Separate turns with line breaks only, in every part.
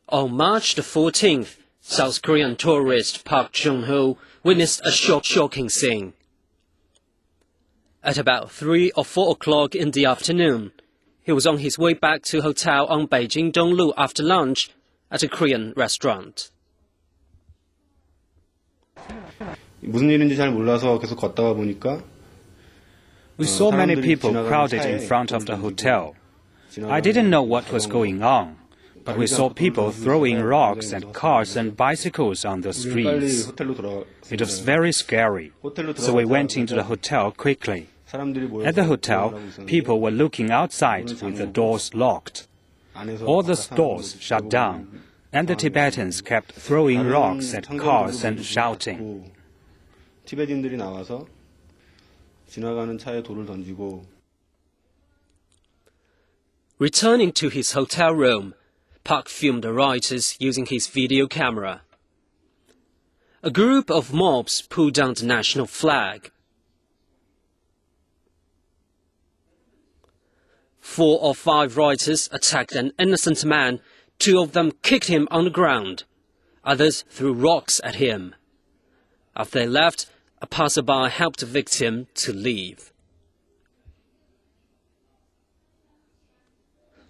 On March the 14th, South Korean tourist Park Chung-ho witnessed a shocking scene. At about 3 or 4 o'clock in the afternoon, he was on his way back to a hotel on Beijing Donglu after lunch at a Korean restaurant.
무슨 일인지 잘 몰라서 계속 걷다가 보니까
We saw many people crowded in front of the hotel. I didn't know what was going on, but we saw people throwing rocks and cars and bicycles on the streets. It was very scary, so we went into the hotel quickly. At the hotel, people were looking outside with the doors locked. All the stores shut down, and the Tibetans kept throwing rocks at cars and shouting.
티베트인들이 나와서 지나가는 차에 돌을 던지고.
Returning to his hotel room, Park filmed the rioters using his video camera. A group of mobs pulled down the national flag. 4 or 5 rioters attacked an innocent man. 2 of them kicked him on the ground. Others threw rocks at him. After they left, a passerby helped the victim to leave.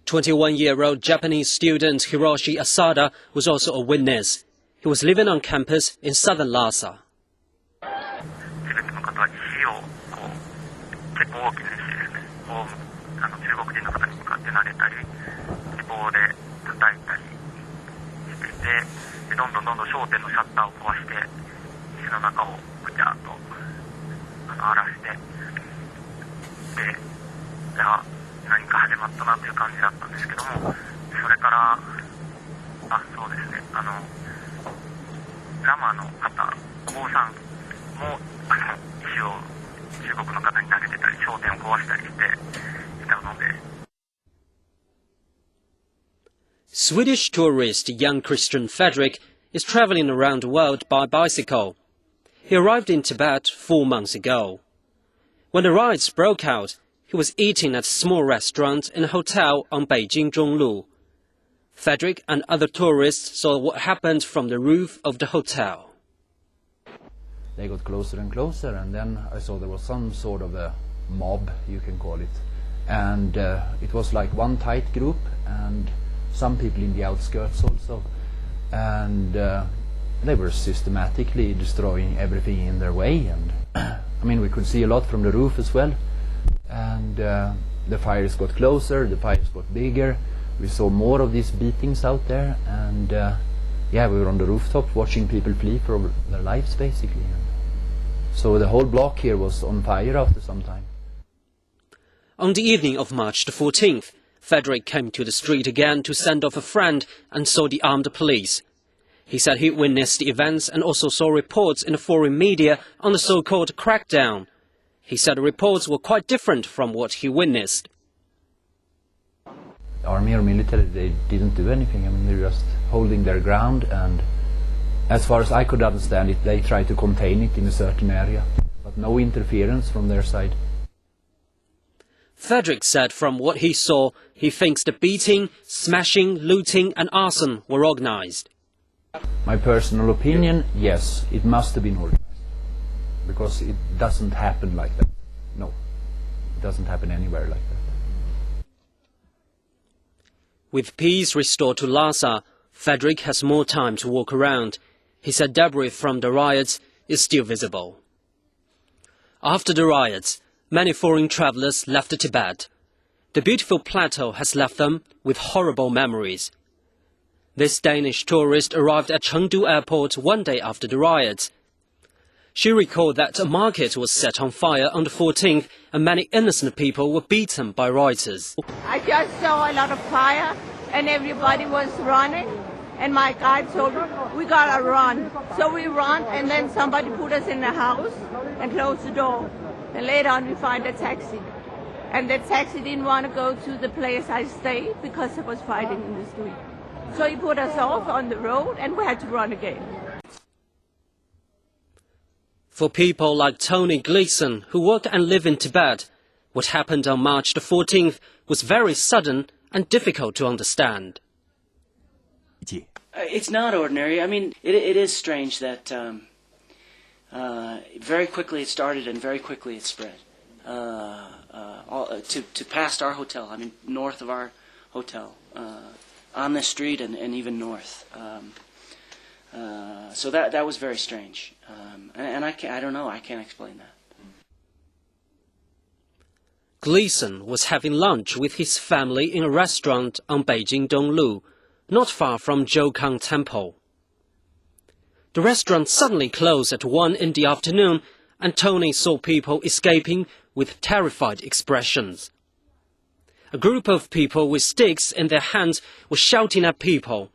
21-year-old Japanese student Hiroshi Asada was also a witness. He was living on campus in southern Lhasa. Swedish tourist young Christian Fredrik is traveling around the world by bicycle. He arrived in Tibet 4 months ago. When the riots broke out, he was eating at a small restaurant in a hotel on Beijing Zhonglu. Fredrik and other tourists saw what happened from the roof of the hotel.
They got closer and closer, and then I saw there was some sort of a mob, you can call it. And it was like one tight group, and some people in the outskirts also. And they were systematically destroying everything in their way. And I mean, we could see a lot from the roof as well. And the fires got closer, the fires got bigger. We saw more of these beatings out there. And yeah, we were on the rooftop watching people flee for their lives, basically. So the whole block here was on fire after some time.
On the evening of March the 14th, Fredrik came to the street again to send off a friend and saw the armed police. He said he witnessed the events and also saw reports in the foreign media on the so-called crackdown. He said the reports were quite different from what he witnessed.
Army or military, they didn't do anything. I mean, they were just holding their ground, and as far as I could understand it, they tried to contain it in a certain area, but no interference from their side.
Fredrik said from what he saw, he thinks the beating, smashing, looting and arson were organized.
My personal opinion, yes, it must have been organized. Because it doesn't happen like that. No, it doesn't happen anywhere like that.
With peace restored to Lhasa, Fredrik has more time to walk around. He said debris from the riots is still visible. After the riots, many foreign travelers left Tibet. The beautiful plateau has left them with horrible memories. This Danish tourist arrived at Chengdu airport 1 day after the riots. She recalled that a market was set on fire on the 14th and many innocent people were beaten by rioters.
I just saw a lot of fire and everybody was running, and my guide told me, we gotta run. So we ran, and then somebody put us in the house and closed the door. And later on we find a taxi. And the taxi didn't want to go to the place I stayed because there was fighting in the street. So he put us off on the road and we had to run again.
For people like Tony Gleason, who work and live in Tibet, what happened on March the 14th was very sudden and difficult to understand.
解。
It's not ordinary. I mean, it is strange that very quickly it started and very quickly it spread to past our hotel. I mean, north of our hotel, on this street and even north. So that was very strange, and I don't know. I can't explain that.
Gleason was having lunch with his family in a restaurant on Beijing Donglu, not far from Zhoukang Temple. The restaurant suddenly closed at 1 in the afternoon, and Tony saw people escaping with terrified expressions. A group of people with sticks in their hands were shouting at people.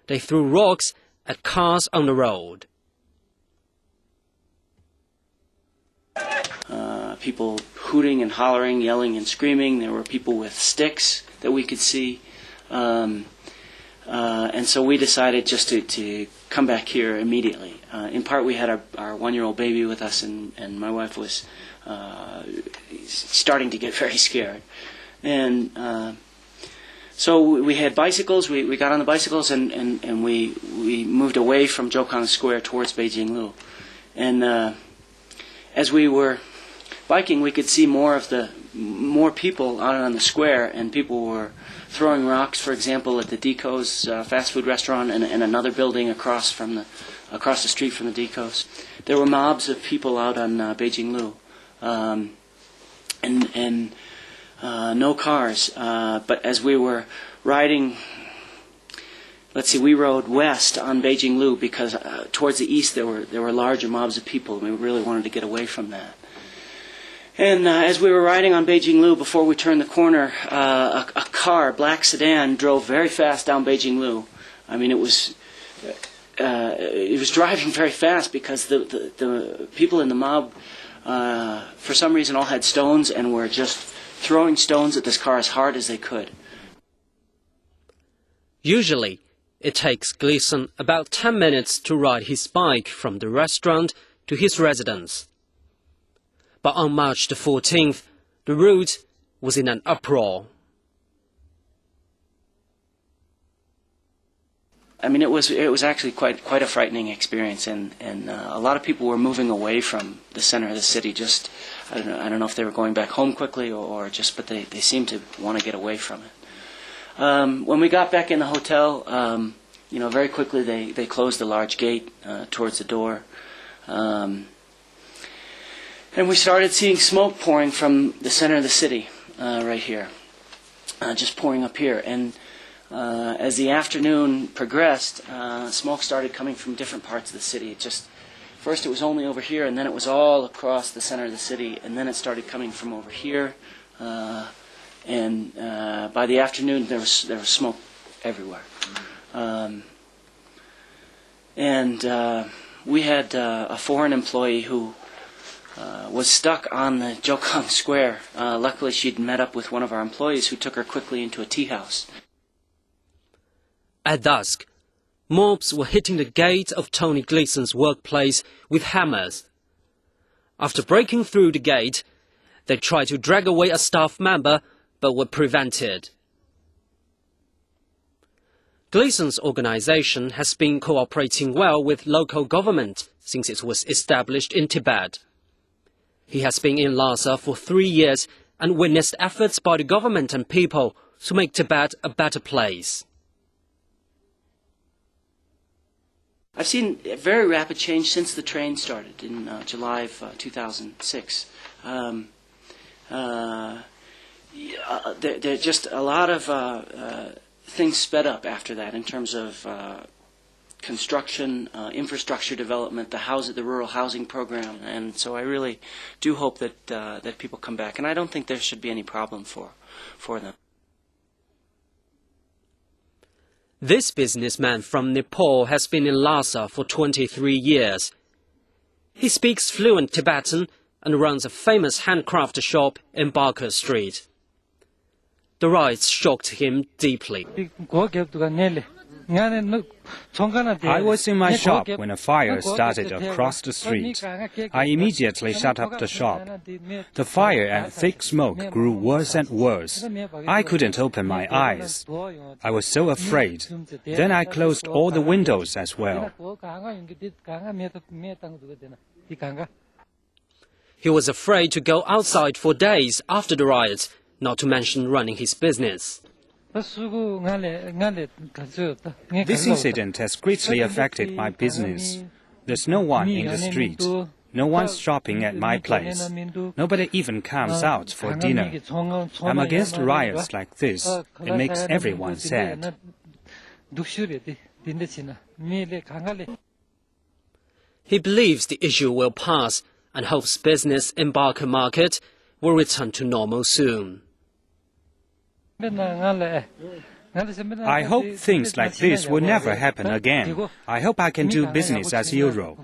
They threw rocks at cars on the road.
People hooting and hollering, yelling and screaming. There were people with sticks that we could see. And so we decided just to come back here immediately. In part, we had our one-year-old baby with us, and my wife was starting to get very scared. And so we had bicycles. We got on the bicycles, and we moved away from Zhoukang Square towards Beijing Lu. And as we were biking, we could see more people out on the square, and people were throwing rocks, for example, at the Deco's fast food restaurant and another building across the street from the Deco's. There were mobs of people out on Beijing Lu, and no cars. But as we were riding, we rode west on Beijing Lu because towards the east there were larger mobs of people, and we really wanted to get away from that. And as we were riding on Beijing Lu, before we turned the corner, a car, black sedan, drove very fast down Beijing Lu. I mean, it was driving very fast because the people in the mob, for some reason, all had stones and were just throwing stones at this car as hard as they could.
Usually, it takes Gleason about 10 minutes to ride his bike from the restaurant to his residence. But on March the 14th, the route was in an uproar.
I mean, it was actually quite a frightening experience, and a lot of people were moving away from the center of the city. Just I don't know if they were going back home quickly but they seemed to want to get away from it. When we got back in the hotel, very quickly they closed a large gate towards the door. And we started seeing smoke pouring from the center of the city, right here, just pouring up here. And as the afternoon progressed, smoke started coming from different parts of the city. First it was only over here, and then it was all across the center of the city, and then it started coming from over here. And by the afternoon, there was smoke everywhere. We had a foreign employee who was stuck on the Zhoukang Square. Luckily, she'd met up with one of our employees who took her quickly into a tea house.
At dusk, mobs were hitting the gate of Tony Gleason's workplace with hammers. After breaking through the gate, they tried to drag away a staff member, but were prevented. Gleason's organization has been cooperating well with local government since it was established in Tibet. He has been in Lhasa for 3 years and witnessed efforts by the government and people to make Tibet a better place.
I've seen a very rapid change since the train started in July of 2006. There just a lot of things sped up after that in terms of construction, infrastructure development, the rural housing program, and so I really do hope that people come back, and I don't think there should be any problem for them.
This businessman from Nepal has been in Lhasa for 23 years. He speaks fluent Tibetan and runs a famous handcraft shop in Barker Street. The riots shocked him deeply.
I was in my shop when a fire started across the street. I immediately shut up the shop. The fire and thick smoke grew worse and worse. I couldn't open my eyes. I was so afraid. Then I closed all the windows as well.
He was afraid to go outside for days after the riots, not to mention running his business.
This incident has greatly affected my business. There's no one in the street. No one's shopping at my place. Nobody even comes out for dinner. I'm against riots like this. It makes everyone sad.
He believes the issue will pass and hopes business in Barker Market will return to normal soon.
I hope things like this will never happen again. I hope I can do business as usual.